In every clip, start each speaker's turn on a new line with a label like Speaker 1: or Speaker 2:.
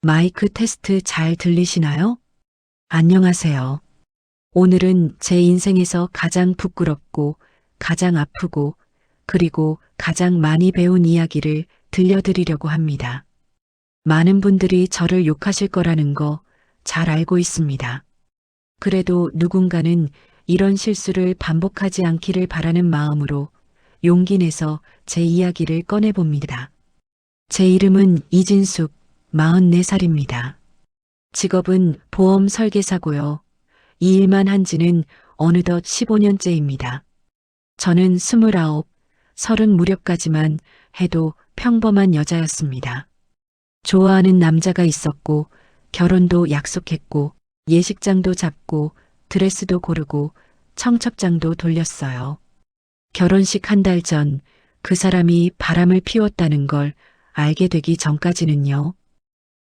Speaker 1: 마이크 테스트 잘 들리시나요? 안녕하세요. 오늘은 제 인생에서 가장 부끄럽고 가장 아프고 그리고 가장 많이 배운 이야기를 들려드리려고 합니다. 많은 분들이 저를 욕하실 거라는 거 잘 알고 있습니다. 그래도 누군가는 이런 실수를 반복하지 않기를 바라는 마음으로 용기 내서 제 이야기를 꺼내봅니다. 제 이름은 이진숙, 44살입니다. 직업은 보험 설계사고요. 이 일만 한 지는 어느덧 15년째입니다. 저는 29, 30 무렵까지만 해도 평범한 여자였습니다. 좋아하는 남자가 있었고, 결혼도 약속했고, 예식장도 잡고, 드레스도 고르고, 청첩장도 돌렸어요. 결혼식 한 달 전 그 사람이 바람을 피웠다는 걸 알게 되기 전까지는요.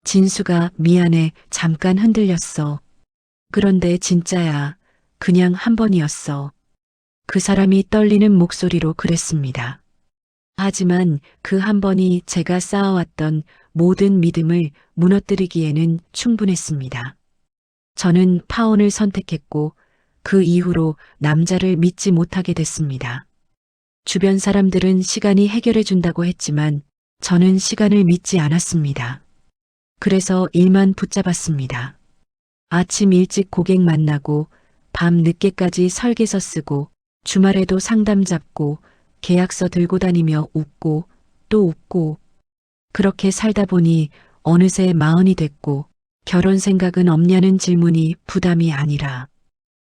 Speaker 1: 진수가 미안해 잠깐 흔들렸어. 그런데 진짜야. 그냥 한 번이었어. 그 사람이 떨리는 목소리로 그랬습니다. 하지만 그 한 번이 제가 쌓아왔던 모든 믿음을 무너뜨리기에는 충분했습니다. 저는 파혼을 선택했고 그 이후로 남자를 믿지 못하게 됐습니다. 주변 사람들은 시간이 해결해 준다고 했지만 저는 시간을 믿지 않았습니다. 그래서 일만 붙잡았습니다. 아침 일찍 고객 만나고 밤 늦게까지 설계서 쓰고 주말에도 상담 잡고 계약서 들고 다니며 웃고 또 웃고 그렇게 살다 보니 어느새 40이 됐고 결혼 생각은 없냐는 질문이 부담이 아니라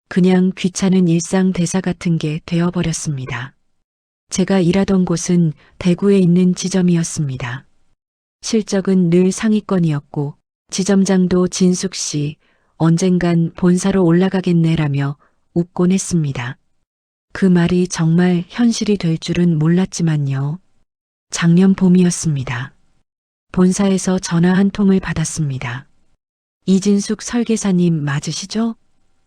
Speaker 1: 그냥 귀찮은 일상 대사 같은 게 되어버렸습니다. 제가 일하던 곳은 대구에 있는 지점이었습니다. 실적은 늘 상위권이었고 지점장도 진숙 씨 언젠간 본사로 올라가겠네라며 웃곤 했습니다. 그 말이 정말 현실이 될 줄은 몰랐지만요. 작년 봄이었습니다. 본사에서 전화 한 통을 받았습니다. 이진숙 설계사님 맞으시죠?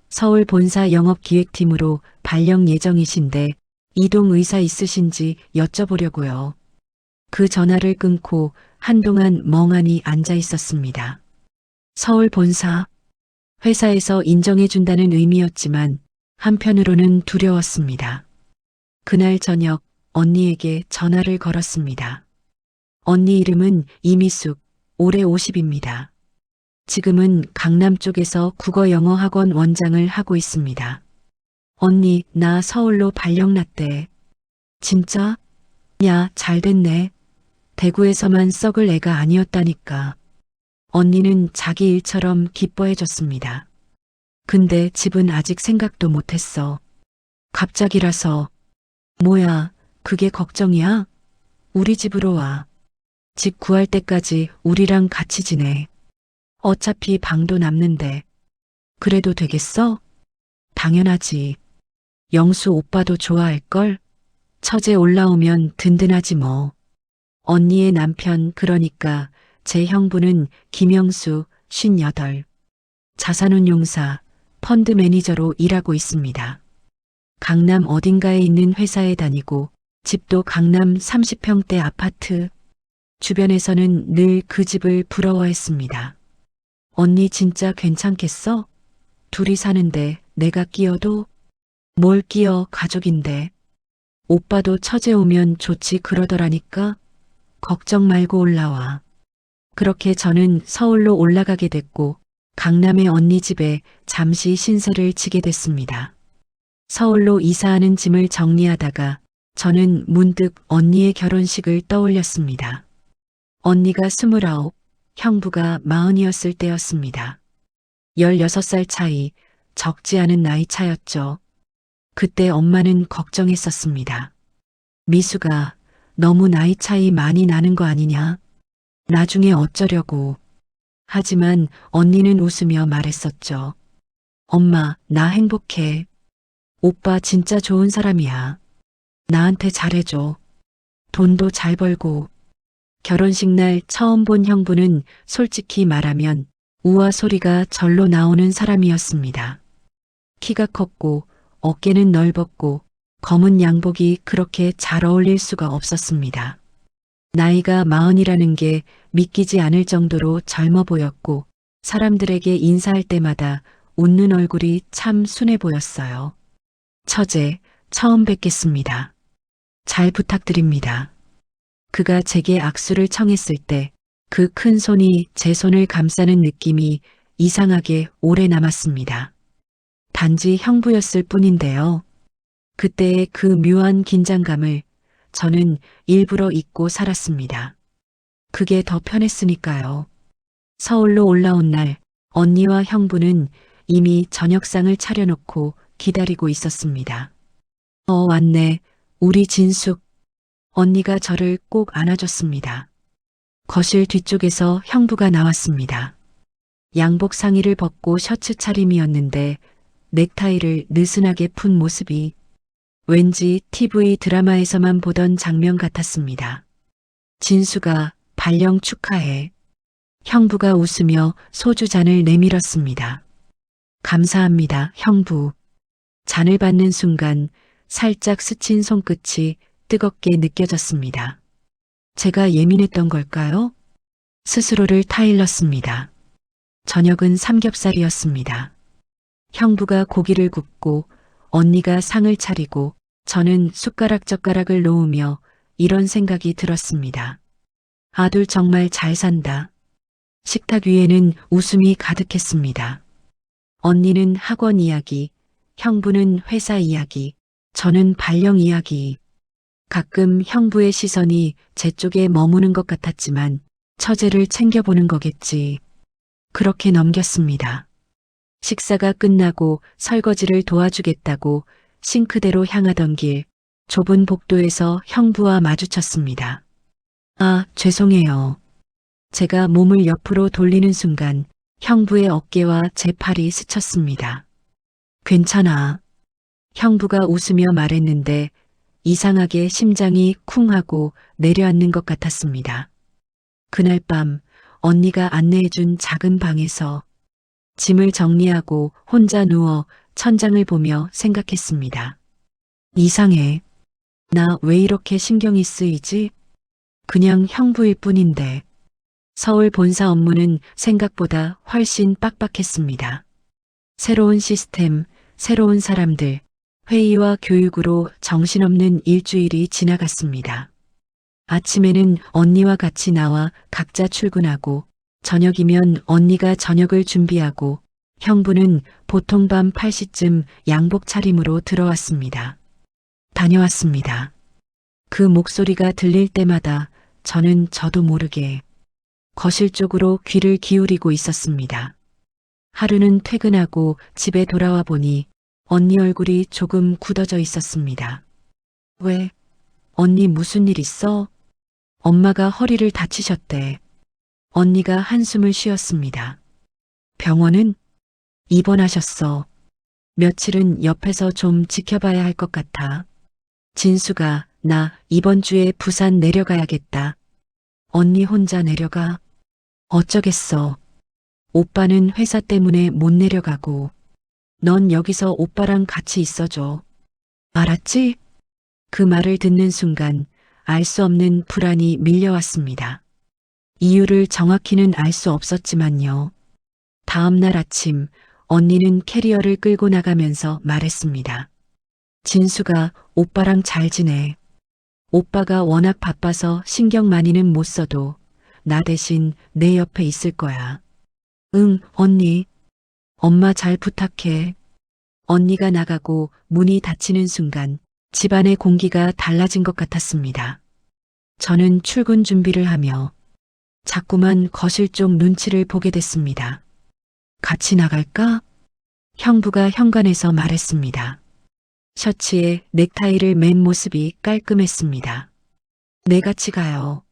Speaker 1: 서울 본사 영업기획팀으로 발령 예정이신데 이동 의사 있으신지 여쭤보려고요. 그 전화를 끊고 한동안 멍하니 앉아 있었습니다. 서울 본사, 회사에서 인정해준다는 의미였지만 한편으로는 두려웠습니다. 그날 저녁 언니에게 전화를 걸었습니다. 언니 이름은 이미숙, 올해 50입니다. 지금은 강남 쪽에서 국어 영어 학원 원장을 하고 있습니다. 언니, 나 서울로 발령 났대. 진짜? 야, 잘 됐네. 대구에서만 썩을 애가 아니었다니까. 언니는 자기 일처럼 기뻐해줬습니다. 근데 집은 아직 생각도 못했어. 갑자기라서. 뭐야, 그게 걱정이야? 우리 집으로 와. 집 구할 때까지 우리랑 같이 지내. 어차피 방도 남는데. 그래도 되겠어? 당연하지. 영수 오빠도 좋아할걸? 처제 올라오면 든든하지 뭐. 언니의 남편 그러니까 제 형부는 김영수 58. 자산운용사 펀드 매니저로 일하고 있습니다. 강남 어딘가에 있는 회사에 다니고 집도 강남 30평대 아파트. 주변에서는 늘 그 집을 부러워했습니다. 언니 진짜 괜찮겠어? 둘이 사는데 내가 끼어도? 뭘 끼어 가족인데. 오빠도 처제 오면 좋지 그러더라니까. 걱정 말고 올라와. 그렇게 저는 서울로 올라가게 됐고 강남의 언니 집에 잠시 신세를 지게 됐습니다. 서울로 이사하는 짐을 정리하다가 저는 문득 언니의 결혼식을 떠올렸습니다. 언니가 29, 형부가 40이었을 때였습니다. 16살 차이, 적지 않은 나이 차였죠. 그때 엄마는 걱정했었습니다. 미수가 너무 나이 차이 많이 나는 거 아니냐? 나중에 어쩌려고. 하지만 언니는 웃으며 말했었죠. 엄마, 나 행복해. 오빠 진짜 좋은 사람이야. 나한테 잘해줘. 돈도 잘 벌고. 결혼식 날 처음 본 형부는 솔직히 말하면 우아 소리가 절로 나오는 사람이었습니다. 키가 컸고 어깨는 넓었고 검은 양복이 그렇게 잘 어울릴 수가 없었습니다. 나이가 40이라는 게 믿기지 않을 정도로 젊어 보였고 사람들에게 인사할 때마다 웃는 얼굴이 참 순해 보였어요. 처제, 처음 뵙겠습니다. 잘 부탁드립니다. 그가 제게 악수를 청했을 때 그 큰 손이 제 손을 감싸는 느낌이 이상하게 오래 남았습니다. 단지 형부였을 뿐인데요. 그때의 그 묘한 긴장감을 저는 일부러 잊고 살았습니다. 그게 더 편했으니까요. 서울로 올라온 날 언니와 형부는 이미 저녁상을 차려놓고 기다리고 있었습니다. 왔네. 우리 진숙. 언니가 저를 꼭 안아줬습니다. 거실 뒤쪽에서 형부가 나왔습니다. 양복 상의를 벗고 셔츠 차림이었는데 넥타이를 느슨하게 푼 모습이 왠지 TV 드라마에서만 보던 장면 같았습니다. 진수가 발령 축하해. 형부가 웃으며 소주 잔을 내밀었습니다. 감사합니다, 형부. 잔을 받는 순간 살짝 스친 손끝이 뜨겁게 느껴졌습니다. 제가 예민했던 걸까요? 스스로를 타일렀습니다. 저녁은 삼겹살이었습니다. 형부가 고기를 굽고 언니가 상을 차리고 저는 숟가락 젓가락을 놓으며 이런 생각이 들었습니다. 아들 정말 잘 산다. 식탁 위에는 웃음이 가득했습니다. 언니는 학원 이야기, 형부는 회사 이야기, 저는 발령 이야기. 가끔 형부의 시선이 제 쪽에 머무는 것 같았지만 처제를 챙겨보는 거겠지. 그렇게 넘겼습니다. 식사가 끝나고 설거지를 도와주겠다고 싱크대로 향하던 길, 좁은 복도에서 형부와 마주쳤습니다. 아, 죄송해요. 제가 몸을 옆으로 돌리는 순간 형부의 어깨와 제 팔이 스쳤습니다. 괜찮아. 형부가 웃으며 말했는데 이상하게 심장이 쿵 하고 내려앉는 것 같았습니다. 그날 밤 언니가 안내해준 작은 방에서 짐을 정리하고 혼자 누워 천장을 보며 생각했습니다. 이상해. 나 왜 이렇게 신경이 쓰이지? 그냥 형부일 뿐인데. 서울 본사 업무는 생각보다 훨씬 빡빡했습니다. 새로운 시스템, 새로운 사람들, 회의와 교육으로 정신없는 일주일이 지나갔습니다. 아침에는 언니와 같이 나와 각자 출근하고 저녁이면 언니가 저녁을 준비하고 형부는 보통 밤 8시쯤 양복 차림으로 들어왔습니다. 다녀왔습니다. 그 목소리가 들릴 때마다 저는 저도 모르게 거실 쪽으로 귀를 기울이고 있었습니다. 하루는 퇴근하고 집에 돌아와 보니 언니 얼굴이 조금 굳어져 있었습니다. 왜? 언니 무슨 일 있어? 엄마가 허리를 다치셨대. 언니가 한숨을 쉬었습니다. 병원은? 입원하셨어. 며칠은 옆에서 좀 지켜봐야 할 것 같아. 진수가 나 이번 주에 부산 내려가야겠다. 언니 혼자 내려가? 어쩌겠어. 오빠는 회사 때문에 못 내려가고. 넌 여기서 오빠랑 같이 있어줘. 알았지? 그 말을 듣는 순간 알 수 없는 불안이 밀려왔습니다. 이유를 정확히는 알 수 없었지만요. 다음 날 아침 언니는 캐리어를 끌고 나가면서 말했습니다. 진수가 오빠랑 잘 지내. 오빠가 워낙 바빠서 신경 많이는 못 써도 나 대신 내 옆에 있을 거야. 응, 언니. 엄마 잘 부탁해. 언니가 나가고 문이 닫히는 순간 집안의 공기가 달라진 것 같았습니다. 저는 출근 준비를 하며 자꾸만 거실 쪽 눈치를 보게 됐습니다. 같이 나갈까? 형부가 현관에서 말했습니다. 셔츠에 넥타이를 맨 모습이 깔끔했습니다. 네, 같이 가요.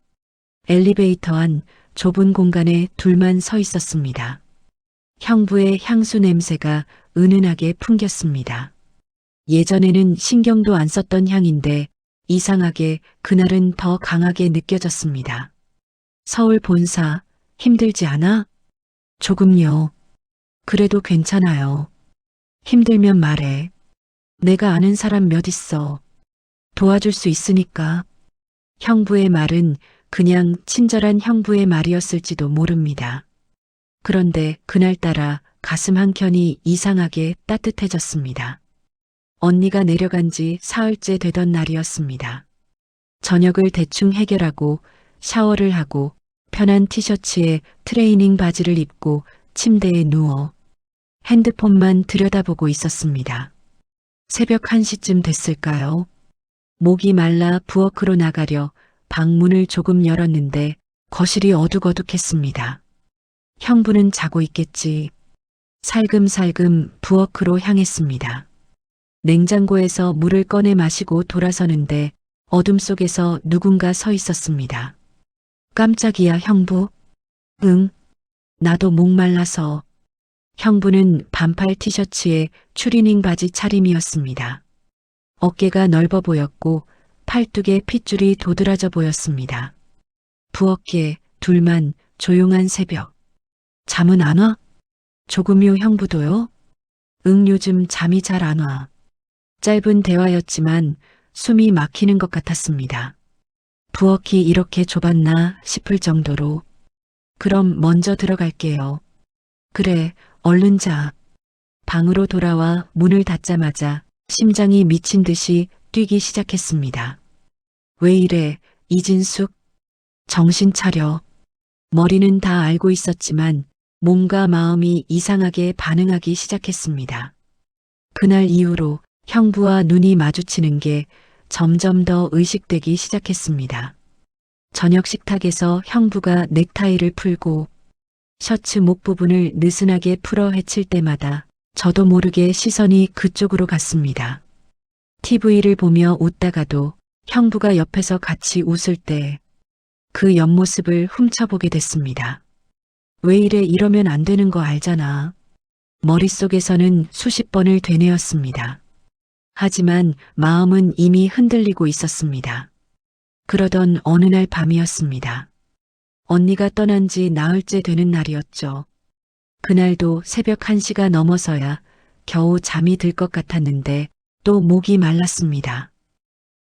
Speaker 1: 엘리베이터 안 좁은 공간에 둘만 서 있었습니다. 형부의 향수 냄새가 은은하게 풍겼습니다. 예전에는 신경도 안 썼던 향인데 이상하게 그날은 더 강하게 느껴졌습니다. 서울 본사 힘들지 않아? 조금요. 그래도 괜찮아요. 힘들면 말해. 내가 아는 사람 몇 있어. 도와줄 수 있으니까. 형부의 말은 그냥 친절한 형부의 말이었을지도 모릅니다. 그런데 그날따라 가슴 한켠이 이상하게 따뜻해졌습니다. 언니가 내려간 지 사흘째 되던 날이었습니다. 저녁을 대충 해결하고 샤워를 하고 편한 티셔츠에 트레이닝 바지를 입고 침대에 누워 핸드폰만 들여다보고 있었습니다. 새벽 1시쯤 됐을까요? 목이 말라 부엌으로 나가려 방문을 조금 열었는데 거실이 어둑어둑했습니다. 형부는 자고 있겠지. 살금살금 부엌으로 향했습니다. 냉장고에서 물을 꺼내 마시고 돌아서는데 어둠 속에서 누군가 서 있었습니다. 깜짝이야, 형부. 응, 나도 목말라서. 형부는 반팔 티셔츠에 추리닝 바지 차림이었습니다. 어깨가 넓어 보였고 팔뚝에 핏줄이 도드라져 보였습니다. 부엌에 둘만 조용한 새벽. 잠은 안 와? 조금요, 형부도요? 응, 요즘 잠이 잘 안 와. 짧은 대화였지만 숨이 막히는 것 같았습니다. 부엌이 이렇게 좁았나 싶을 정도로. 그럼 먼저 들어갈게요. 그래, 얼른 자. 방으로 돌아와 문을 닫자마자 심장이 미친 듯이 뛰기 시작했습니다. 왜 이래, 이진숙? 정신 차려. 머리는 다 알고 있었지만 몸과 마음이 이상하게 반응하기 시작했습니다. 그날 이후로 형부와 눈이 마주치는 게 점점 더 의식되기 시작했습니다. 저녁 식탁에서 형부가 넥타이를 풀고 셔츠 목 부분을 느슨하게 풀어 헤칠 때마다 저도 모르게 시선이 그쪽으로 갔습니다. TV를 보며 웃다가도 형부가 옆에서 같이 웃을 때 그 옆모습을 훔쳐보게 됐습니다. 왜 이래, 이러면 안 되는 거 알잖아. 머릿속에서는 수십 번을 되뇌었습니다. 하지만 마음은 이미 흔들리고 있었습니다. 그러던 어느 날 밤이었습니다. 언니가 떠난 지 나흘째 되는 날이었죠. 그날도 새벽 1시가 넘어서야 겨우 잠이 들 것 같았는데 또 목이 말랐습니다.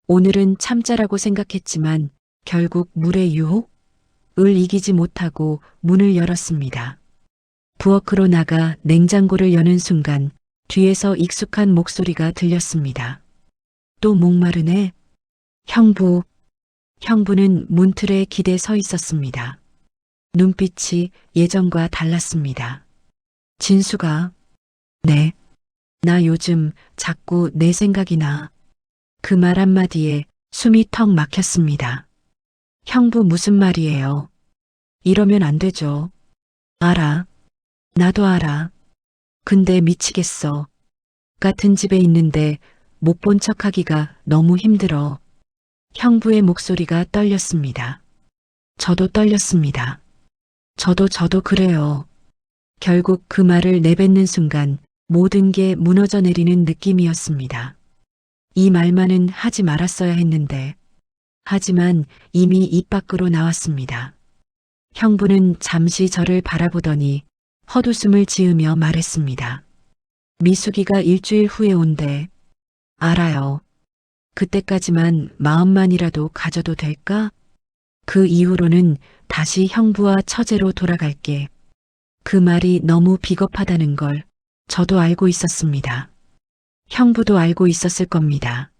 Speaker 1: 오늘은 참자라고 생각했지만 결국 물의 유혹을 이기지 못하고 문을 열었습니다. 부엌으로 나가 냉장고를 여는 순간 뒤에서 익숙한 목소리가 들렸습니다. 또 목마르네? 형부. 형부는 문틀에 기대 서 있었습니다. 눈빛이 예전과 달랐습니다. 진수가. 네. 나 요즘 자꾸 내 생각이 나. 그 말 한마디에 숨이 턱 막혔습니다. 형부 무슨 말이에요? 이러면 안 되죠. 알아. 나도 알아. 근데 미치겠어. 같은 집에 있는데 못 본 척하기가 너무 힘들어. 형부의 목소리가 떨렸습니다. 저도 떨렸습니다. 저도 그래요. 결국 그 말을 내뱉는 순간 모든 게 무너져 내리는 느낌이었습니다. 이 말만은 하지 말았어야 했는데. 하지만 이미 입 밖으로 나왔습니다. 형부는 잠시 저를 바라보더니 헛웃음을 지으며 말했습니다. 미숙이가 일주일 후에 온대. 알아요. 그때까지만 마음만이라도 가져도 될까? 그 이후로는 다시 형부와 처제로 돌아갈게. 그 말이 너무 비겁하다는 걸 저도 알고 있었습니다. 형부도 알고 있었을 겁니다.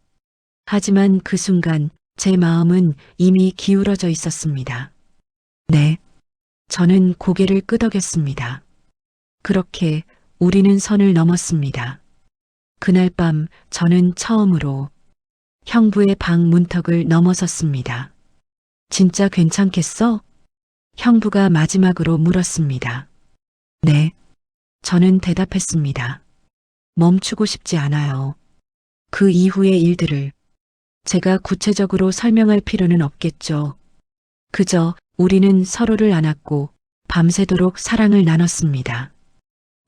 Speaker 1: 하지만 그 순간 제 마음은 이미 기울어져 있었습니다. 네. 저는 고개를 끄덕였습니다. 그렇게 우리는 선을 넘었습니다. 그날 밤 저는 처음으로 형부의 방 문턱을 넘어섰습니다. 진짜 괜찮겠어? 형부가 마지막으로 물었습니다. 네. 저는 대답했습니다. 멈추고 싶지 않아요. 그 이후의 일들을 제가 구체적으로 설명할 필요는 없겠죠. 그저 우리는 서로를 안았고 밤새도록 사랑을 나눴습니다.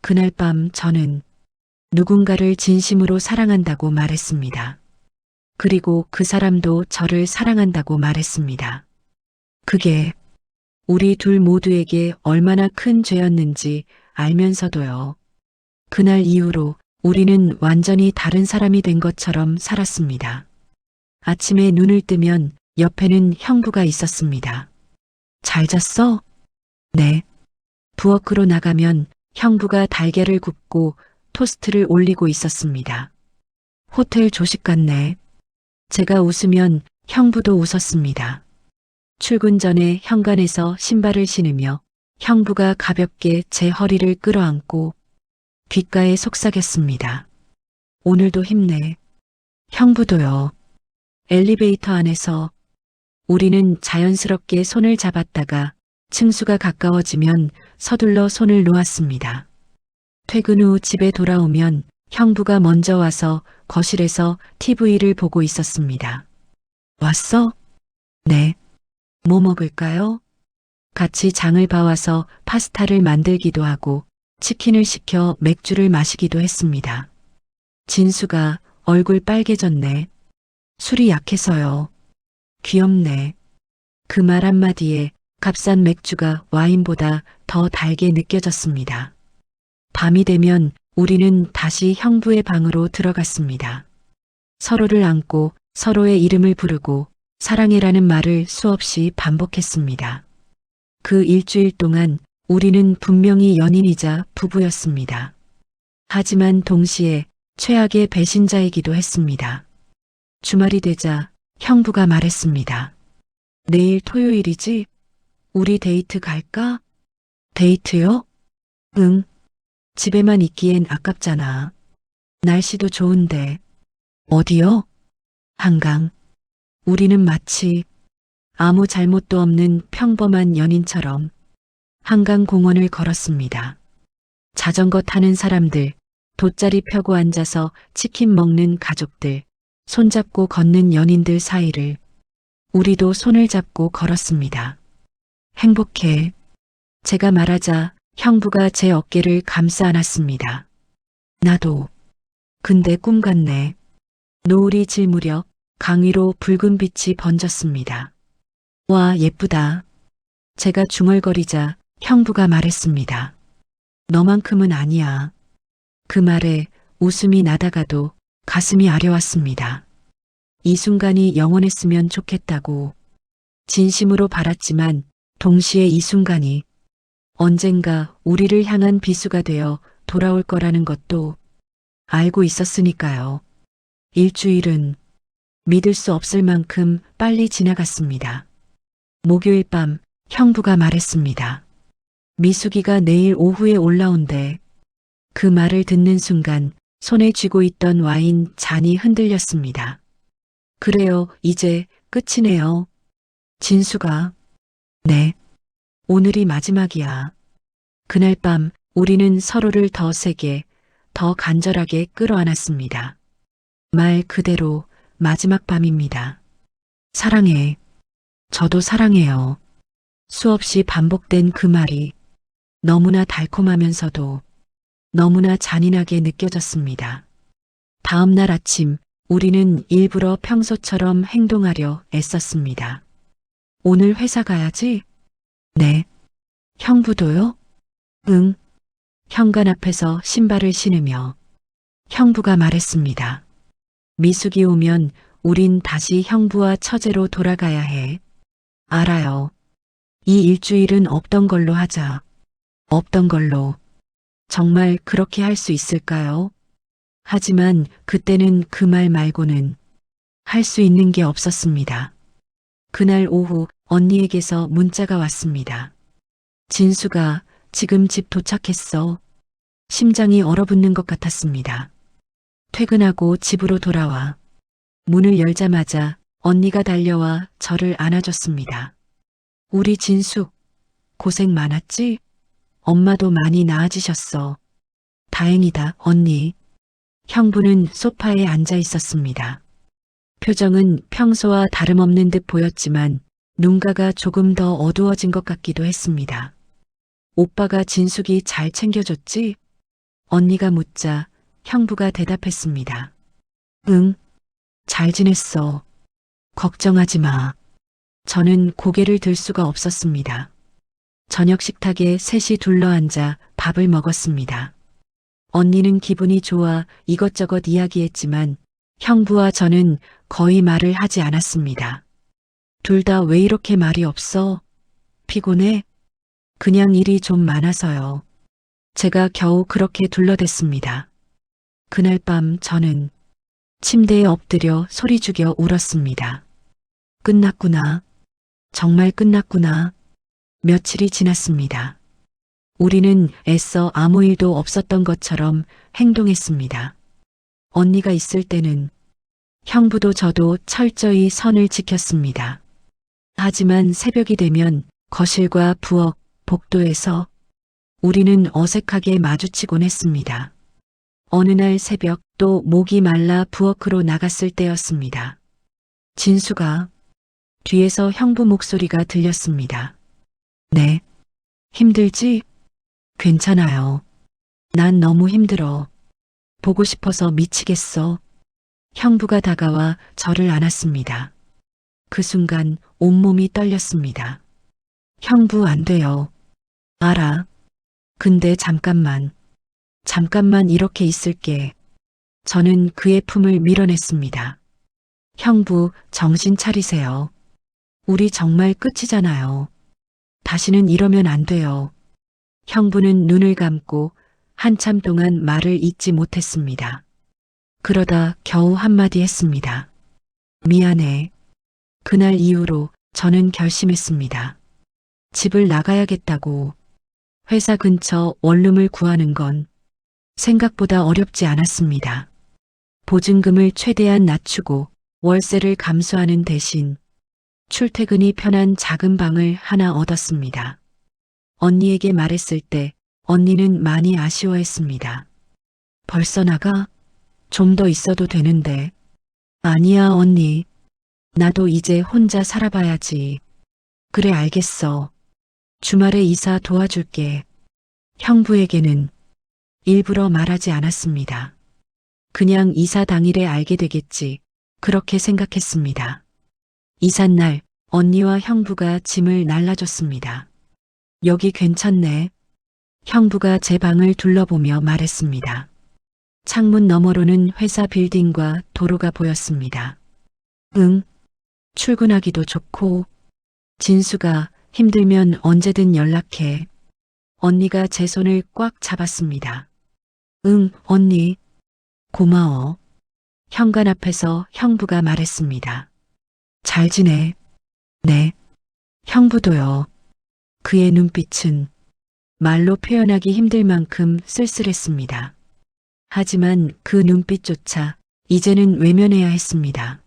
Speaker 1: 그날 밤 저는 누군가를 진심으로 사랑한다고 말했습니다. 그리고 그 사람도 저를 사랑한다고 말했습니다. 그게 우리 둘 모두에게 얼마나 큰 죄였는지 알면서도요. 그날 이후로 우리는 완전히 다른 사람이 된 것처럼 살았습니다. 아침에 눈을 뜨면 옆에는 형부가 있었습니다. 잘 잤어? 네. 부엌으로 나가면 형부가 달걀을 굽고 토스트를 올리고 있었습니다. 호텔 조식 같네. 제가 웃으면 형부도 웃었습니다. 출근 전에 현관에서 신발을 신으며 형부가 가볍게 제 허리를 끌어안고 귓가에 속삭였습니다. 오늘도 힘내. 형부도요. 엘리베이터 안에서 우리는 자연스럽게 손을 잡았다가 층수가 가까워지면 서둘러 손을 놓았습니다. 퇴근 후 집에 돌아오면 형부가 먼저 와서 거실에서 TV를 보고 있었습니다. 왔어? 네. 뭐 먹을까요? 같이 장을 봐와서 파스타를 만들기도 하고 치킨을 시켜 맥주를 마시기도 했습니다. 진수가 얼굴 빨개졌네. 술이 약해서요. 귀엽네. 그 말 한마디에 값싼 맥주가 와인보다 더 달게 느껴졌습니다. 밤이 되면 우리는 다시 형부의 방으로 들어갔습니다. 서로를 안고 서로의 이름을 부르고 사랑해라는 말을 수없이 반복했습니다. 그 일주일 동안 우리는 분명히 연인이자 부부였습니다. 하지만 동시에 최악의 배신자이기도 했습니다. 주말이 되자 형부가 말했습니다. 내일 토요일이지? 우리 데이트 갈까? 데이트요? 응. 집에만 있기엔 아깝잖아. 날씨도 좋은데. 어디요? 한강. 우리는 마치 아무 잘못도 없는 평범한 연인처럼 한강 공원을 걸었습니다. 자전거 타는 사람들, 돗자리 펴고 앉아서 치킨 먹는 가족들, 손잡고 걷는 연인들 사이를 우리도 손을 잡고 걸었습니다. 행복해. 제가 말하자 형부가 제 어깨를 감싸 안았습니다. 나도. 근데 꿈 같네. 노을이 질 무렵 강 위로 붉은 빛이 번졌습니다. 와, 예쁘다. 제가 중얼거리자 형부가 말했습니다. 너만큼은 아니야. 그 말에 웃음이 나다가도 가슴이 아려왔습니다. 이 순간이 영원했으면 좋겠다고 진심으로 바랐지만 동시에 이 순간이 언젠가 우리를 향한 비수가 되어 돌아올 거라는 것도 알고 있었으니까요. 일주일은 믿을 수 없을 만큼 빨리 지나갔습니다. 목요일 밤 형부가 말했습니다. 미숙이가 내일 오후에 올라온대. 그 말을 듣는 순간 손에 쥐고 있던 와인 잔이 흔들렸습니다. 그래요, 이제 끝이네요. 진수가. 네. 오늘이 마지막이야. 그날 밤 우리는 서로를 더 세게, 더 간절하게 끌어안았습니다. 말 그대로 마지막 밤입니다. 사랑해. 저도 사랑해요. 수없이 반복된 그 말이 너무나 달콤하면서도 너무나 잔인하게 느껴졌습니다. 다음 날 아침 우리는 일부러 평소처럼 행동하려 애썼습니다. 오늘 회사 가야지? 네. 형부도요? 응. 현관 앞에서 신발을 신으며 형부가 말했습니다. 미숙이 오면 우린 다시 형부와 처제로 돌아가야 해. 알아요. 이 일주일은 없던 걸로 하자. 없던 걸로. 정말 그렇게 할 수 있을까요? 하지만 그때는 그 말 말고는 할 수 있는 게 없었습니다. 그날 오후 언니에게서 문자가 왔습니다. 진수가 지금 집 도착했어. 심장이 얼어붙는 것 같았습니다. 퇴근하고 집으로 돌아와 문을 열자마자 언니가 달려와 저를 안아줬습니다. 우리 진수, 고생 많았지? 엄마도 많이 나아지셨어. 다행이다, 언니. 형부는 소파에 앉아 있었습니다. 표정은 평소와 다름없는 듯 보였지만 눈가가 조금 더 어두워진 것 같기도 했습니다. 오빠가 진숙이 잘 챙겨줬지? 언니가 묻자 형부가 대답했습니다. 응, 잘 지냈어. 걱정하지 마. 저는 고개를 들 수가 없었습니다. 저녁 식탁에 셋이 둘러앉아 밥을 먹었습니다. 언니는 기분이 좋아 이것저것 이야기했지만 형부와 저는 거의 말을 하지 않았습니다. 둘 다 왜 이렇게 말이 없어? 피곤해? 그냥 일이 좀 많아서요. 제가 겨우 그렇게 둘러댔습니다. 그날 밤 저는 침대에 엎드려 소리 죽여 울었습니다. 끝났구나. 정말 끝났구나. 며칠이 지났습니다. 우리는 애써 아무 일도 없었던 것처럼 행동했습니다. 언니가 있을 때는 형부도 저도 철저히 선을 지켰습니다. 하지만 새벽이 되면 거실과 부엌, 복도에서 우리는 어색하게 마주치곤 했습니다. 어느 날 새벽 또 목이 말라 부엌으로 나갔을 때였습니다. 진수가 뒤에서 형부 목소리가 들렸습니다. 네. 힘들지? 괜찮아요. 난 너무 힘들어. 보고 싶어서 미치겠어. 형부가 다가와 저를 안았습니다. 그 순간 온몸이 떨렸습니다. 형부 안 돼요. 알아. 근데 잠깐만 이렇게 있을게. 저는 그의 품을 밀어냈습니다. 형부, 정신 차리세요. 우리 정말 끝이잖아요. 다시는 이러면 안 돼요. 형부는 눈을 감고 한참 동안 말을 잇지 못했습니다. 그러다 겨우 한마디 했습니다. 미안해. 그날 이후로 저는 결심했습니다. 집을 나가야겠다고. 회사 근처 원룸을 구하는 건 생각보다 어렵지 않았습니다. 보증금을 최대한 낮추고 월세를 감수하는 대신 출퇴근이 편한 작은 방을 하나 얻었습니다. 언니에게 말했을 때 언니는 많이 아쉬워했습니다. 벌써 나가? 좀 더 있어도 되는데. 아니야, 언니. 나도 이제 혼자 살아봐야지. 그래, 알겠어. 주말에 이사 도와줄게. 형부에게는 일부러 말하지 않았습니다. 그냥 이사 당일에 알게 되겠지. 그렇게 생각했습니다. 이삿날 언니와 형부가 짐을 날라줬습니다. 여기 괜찮네. 형부가 제 방을 둘러보며 말했습니다. 창문 너머로는 회사 빌딩과 도로가 보였습니다. 응, 출근하기도 좋고. 진수가 힘들면 언제든 연락해. 언니가 제 손을 꽉 잡았습니다. 응, 언니. 고마워. 현관 앞에서 형부가 말했습니다. 잘 지내. 네. 형부도요. 그의 눈빛은 말로 표현하기 힘들 만큼 쓸쓸했습니다. 하지만 그 눈빛조차 이제는 외면해야 했습니다.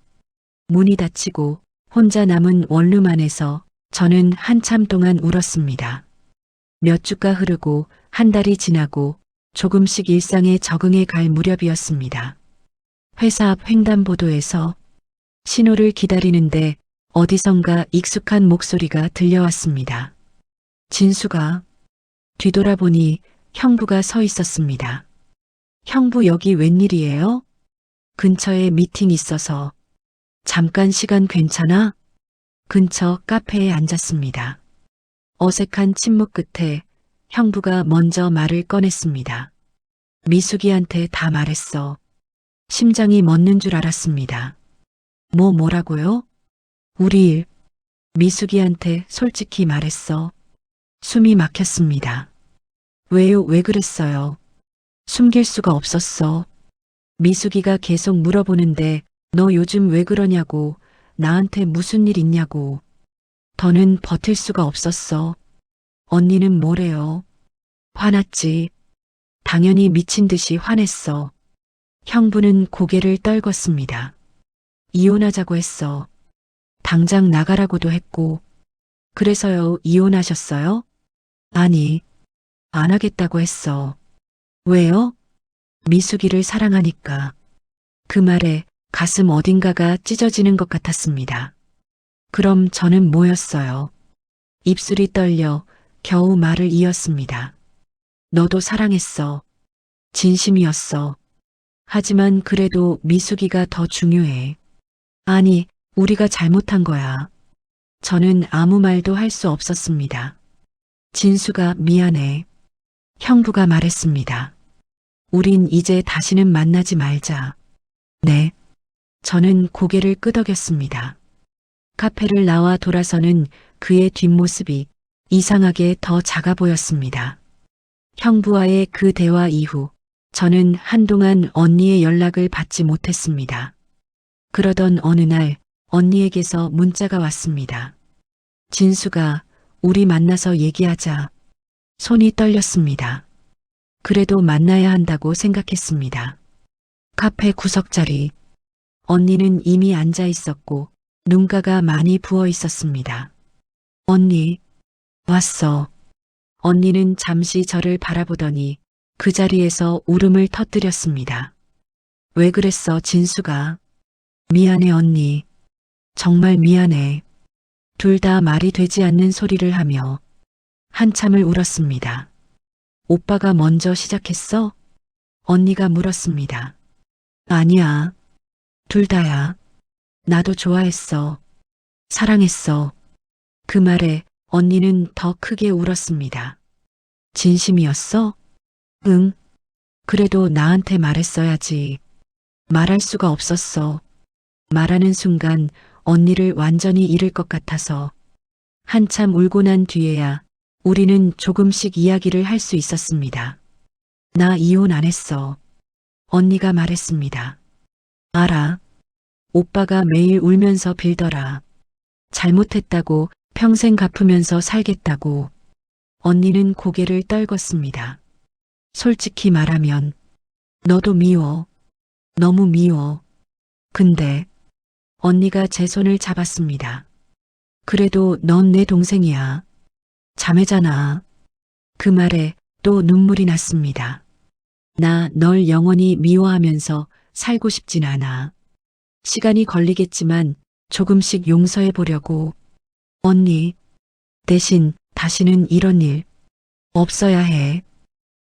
Speaker 1: 문이 닫히고 혼자 남은 원룸 안에서 저는 한참 동안 울었습니다. 몇 주가 흐르고 한 달이 지나고 조금씩 일상에 적응해 갈 무렵이었습니다. 회사 앞 횡단보도에서 신호를 기다리는데 어디선가 익숙한 목소리가 들려왔습니다. 진수가. 뒤돌아보니 형부가 서 있었습니다. 형부 여기 웬일이에요? 근처에 미팅 있어서. 잠깐 시간 괜찮아? 근처 카페에 앉았습니다. 어색한 침묵 끝에 형부가 먼저 말을 꺼냈습니다. 미숙이한테 다 말했어. 심장이 멎는 줄 알았습니다. 뭐라고요? 우리 일. 미숙이한테 솔직히 말했어. 숨이 막혔습니다. 왜요? 왜 그랬어요? 숨길 수가 없었어. 미숙이가 계속 물어보는데 너 요즘 왜 그러냐고, 나한테 무슨 일 있냐고. 더는 버틸 수가 없었어. 언니는 뭐래요? 화났지. 당연히 미친 듯이 화냈어. 형부는 고개를 떨궜습니다. 이혼하자고 했어. 당장 나가라고도 했고. 그래서요, 이혼하셨어요? 아니, 안 하겠다고 했어. 왜요? 미숙이를 사랑하니까. 그 말에 가슴 어딘가가 찢어지는 것 같았습니다. 그럼 저는 뭐였어요? 입술이 떨려 겨우 말을 이었습니다. 너도 사랑했어. 진심이었어. 하지만 그래도 미숙이가 더 중요해. 아니, 우리가 잘못한 거야. 저는 아무 말도 할 수 없었습니다. 진수가 미안해. 형부가 말했습니다. 우린 이제 다시는 만나지 말자. 네. 저는 고개를 끄덕였습니다. 카페를 나와 돌아서는 그의 뒷모습이 이상하게 더 작아 보였습니다. 형부와의 그 대화 이후 저는 한동안 언니의 연락을 받지 못했습니다. 그러던 어느 날 언니에게서 문자가 왔습니다. 진수가 우리 만나서 얘기하자. 손이 떨렸습니다. 그래도 만나야 한다고 생각했습니다. 카페 구석자리. 언니는 이미 앉아 있었고 눈가가 많이 부어 있었습니다. 언니, 왔어. 언니는 잠시 저를 바라보더니 그 자리에서 울음을 터뜨렸습니다. 왜 그랬어, 진수가? 미안해, 언니. 정말 미안해. 둘 다 말이 되지 않는 소리를 하며 한참을 울었습니다. 오빠가 먼저 시작했어? 언니가 물었습니다. 아니야. 둘 다야. 나도 좋아했어. 사랑했어. 그 말에 언니는 더 크게 울었습니다. 진심이었어? 응. 그래도 나한테 말했어야지. 말할 수가 없었어. 말하는 순간 언니를 완전히 잃을 것 같아서 한참 울고 난 뒤에야 우리는 조금씩 이야기를 할 수 있었습니다. 나 이혼 안 했어. 언니가 말했습니다. 알아. 오빠가 매일 울면서 빌더라. 잘못했다고 평생 갚으면서 살겠다고. 언니는 고개를 떨궜습니다. 솔직히 말하면 너도 미워. 너무 미워. 근데 언니가 제 손을 잡았습니다. 그래도 넌 내 동생이야. 자매잖아. 그 말에 또 눈물이 났습니다. 나 널 영원히 미워하면서 살고 싶진 않아. 시간이 걸리겠지만 조금씩 용서해 보려고. 언니, 대신 다시는 이런 일 없어야 해.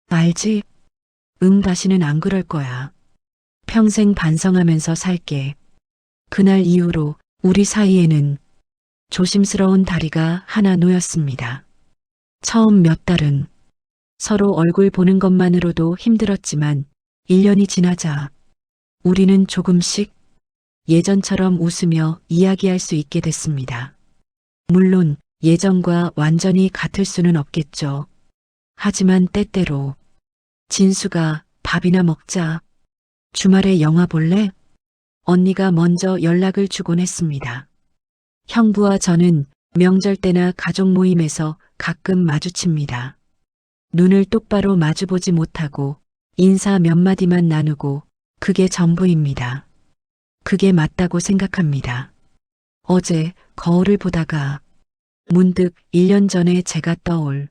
Speaker 1: 알지? 응, 다시는 안 그럴 거야. 평생 반성하면서 살게. 그날 이후로 우리 사이에는 조심스러운 다리가 하나 놓였습니다. 처음 몇 달은 서로 얼굴 보는 것만으로도 힘들었지만 1년이 지나자 우리는 조금씩 예전처럼 웃으며 이야기할 수 있게 됐습니다. 물론 예전과 완전히 같을 수는 없겠죠. 하지만 때때로 진수가 밥이나 먹자. 주말에 영화 볼래? 언니가 먼저 연락을 주곤 했습니다. 형부와 저는 명절 때나 가족 모임에서 가끔 마주칩니다. 눈을 똑바로 마주보지 못하고 인사 몇 마디만 나누고 그게 전부입니다. 그게 맞다고 생각합니다. 어제 거울을 보다가 문득 1년 전에 제가 떠올